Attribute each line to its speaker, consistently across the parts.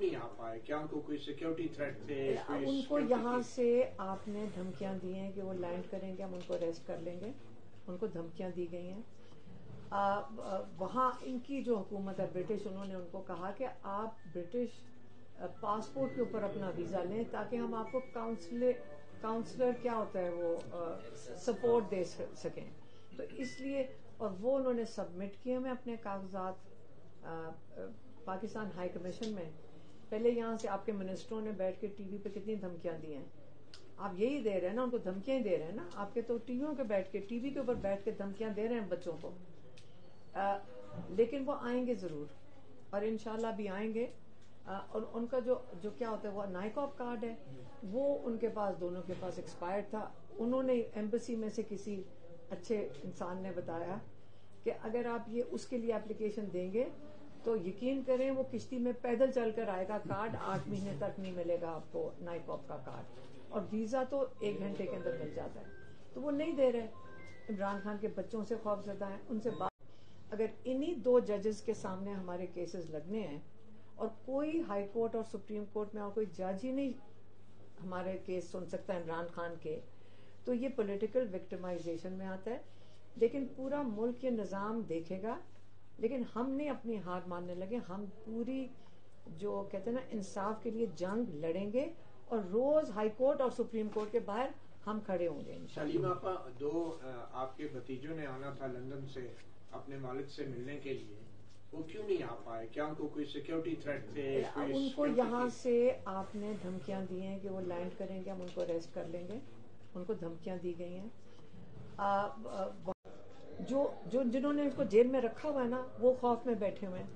Speaker 1: نہیں آ پائے؟ کیا ان کو کوئی سیکورٹی تھریٹ تھے؟
Speaker 2: ان کو یہاں سے آپ نے دھمکیاں دی ہیں کہ وہ لینڈ کریں گے، ہم ان کو اریسٹ کر لیں گے، ان کو دھمکیاں دی گئی ہیں. وہاں ان کی جو حکومت ہے برٹش، انہوں نے ان کو کہا کہ آپ برٹش پاسپورٹ کے اوپر اپنا ویزا لیں تاکہ ہم آپ کو کاؤنسلر کیا ہوتا ہے وہ سپورٹ دے سکیں. تو اس لیے اور وہ انہوں نے سبمٹ کیے ہمیں اپنے کاغذات پاکستان ہائی کمیشن میں. پہلے یہاں سے آپ کے منسٹروں نے بیٹھ کے ٹی وی پہ کتنی دھمکیاں دی ہیں. آپ یہی دے رہے ہیں نا، ان کو دھمکیاں دے رہے ہیں نا. آپ کے تو ٹی ویوں کے بیٹھ کے ٹی وی کے اوپر بیٹھ کے دھمکیاں دے رہے ہیں بچوں کو. لیکن وہ آئیں گے ضرور، اور انشاءاللہ بھی آئیں گے. اور ان کا جو کیا ہوتا ہے وہ نائکاپ کارڈ ہے، وہ ان کے پاس دونوں کے پاس ایکسپائرڈ تھا. انہوں نے ایمبیسی میں سے کسی اچھے انسان نے بتایا کہ اگر آپ یہ اس کے لیے اپلیکیشن دیں گے تو یقین کریں وہ کشتی میں پیدل چل کر آئے گا. کارڈ 8 مہینے تک نہیں ملے گا آپ کو نائکاپ کا کارڈ، اور ویزا تو 1 گھنٹے کے اندر مل جاتا ہے. تو وہ نہیں دے رہے. عمران خان کے بچوں سے خوف زدہ ہیں. ان سے بات اگر انہی 2 ججز کے سامنے ہمارے کیسز لگنے ہیں اور کوئی ہائی کورٹ اور سپریم کورٹ میں اور کوئی جج ہی نہیں ہمارے کیس سن سکتا ہے عمران خان کے، تو یہ پولیٹیکل وکٹمائزیشن میں آتا ہے. لیکن پورا ملک یہ نظام دیکھے گا. لیکن ہم نے اپنی ہار ماننے لگے. ہم پوری جو کہتے ہیں نا انصاف کے لیے جنگ لڑیں گے، اور روز ہائی کورٹ اور سپریم کورٹ کے باہر ہم کھڑے ہوں گے.
Speaker 1: سلیمہ آپا، 2 آپ کے بھتیجوں نے آنا تھا لندن سے اپنے والد سے ملنے کے لیے، وہ کیوں نہیں آ پائے؟ کیا ان کو کوئی سیکورٹی تھریٹ تھے؟
Speaker 2: ان کو یہاں سے آپ نے دھمکیاں دی ہیں کہ وہ لینڈ کریں گے، ہم ان کو اریسٹ کر لیں گے. ان کو دھمکیاں دی گئی ہیں. جنہوں نے ان کو جیل میں رکھا ہوا ہے نا، وہ خوف میں بیٹھے ہوئے ہیں.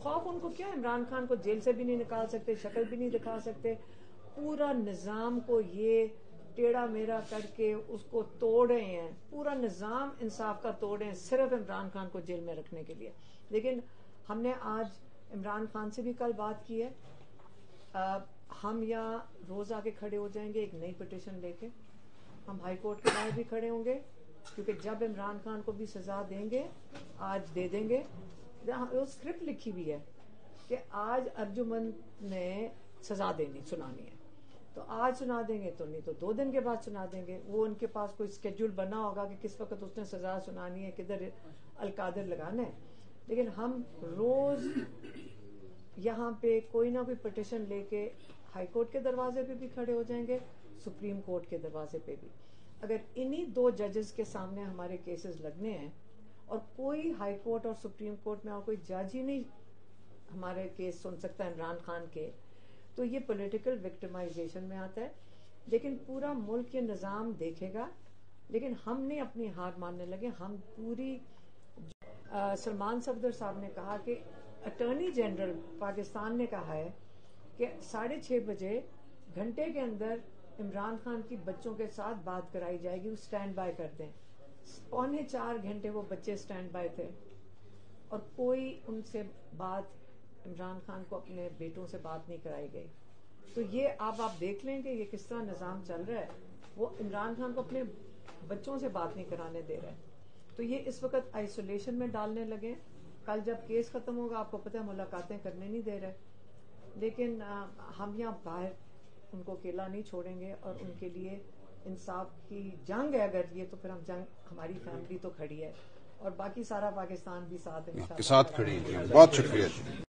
Speaker 2: خوف ان کو کیا؟ عمران خان کو جیل سے بھی نہیں نکال سکتے، شکل بھی نہیں دکھا سکتے. پورا نظام کو یہ ٹیڑھا میرا کر کے اس کو توڑ رہے ہیں. پورا نظام انصاف کا توڑ رہے ہیں صرف عمران خان کو جیل میں رکھنے کے لیے. لیکن ہم نے آج عمران خان سے بھی کل بات کی ہے. ہم یہاں روز آگے کھڑے ہو جائیں گے ایک نئی پٹیشن لے کے. ہم ہائی کورٹ کے باہر بھی کھڑے ہوں گے، کیونکہ جب عمران خان کو بھی سزا دیں گے، آج دے دیں گے. وہ اسکرپٹ لکھی ہوئی ہے کہ آج ارجمن نے سزا سنانی ہے، تو آج سنا دیں گے، تو نہیں تو 2 دن کے بعد سنا دیں گے. وہ ان کے پاس کوئی اسکیڈول بنا ہوگا کہ کس وقت اس نے سزا سنانی ہے، کدھر القادر لگانا ہے. لیکن ہم روز یہاں پہ کوئی نہ کوئی پٹیشن لے کے ہائی کورٹ کے دروازے پہ بھی کھڑے ہو جائیں گے، سپریم کورٹ کے دروازے پہ بھی. اگر انہی 2 ججز کے سامنے ہمارے کیسز لگنے ہیں اور کوئی ہائی کورٹ اور سپریم کورٹ میں اور کوئی جج ہی نہیں ہمارے کیس سن سکتا ہے عمران خان کے، تو یہ پولیٹیکل وکٹمائزیشن میں آتا ہے. لیکن پورا ملک یہ نظام دیکھے گا. لیکن ہم نے اپنی ہار ماننے لگے. ہم پوری سلمان صفدر صاحب نے کہا کہ اٹارنی جنرل پاکستان نے کہا ہے کہ 6:30 بجے گھنٹے کے اندر عمران خان کی بچوں کے ساتھ بات کرائی جائے گی، وہ اسٹینڈ بائی کر دیں. 3.25 گھنٹے وہ بچے اسٹینڈ بائی تھے، اور کوئی ان سے بات عمران خان کو اپنے بیٹوں سے بات نہیں کرائی گئی. تو یہ آپ دیکھ لیں کہ یہ کس طرح نظام چل رہا ہے. وہ عمران خان کو اپنے بچوں سے بات نہیں کرانے دے رہے. تو یہ اس وقت آئسولیشن میں ڈالنے لگے. کل جب کیس ختم ہوگا آپ کو پتہ ہے ملاقاتیں کرنے نہیں دے رہے. لیکن ہم یہاں باہر ان کو اکیلا نہیں چھوڑیں گے، اور ان کے لیے انصاف کی جنگ ہے. اگر یہ تو پھر ہم جنگ، ہماری فیملی تو کھڑی ہے، اور باقی سارا پاکستان بھی ساتھ ہے.
Speaker 3: کے ساتھ کھڑی ہے. بہت شکریہ.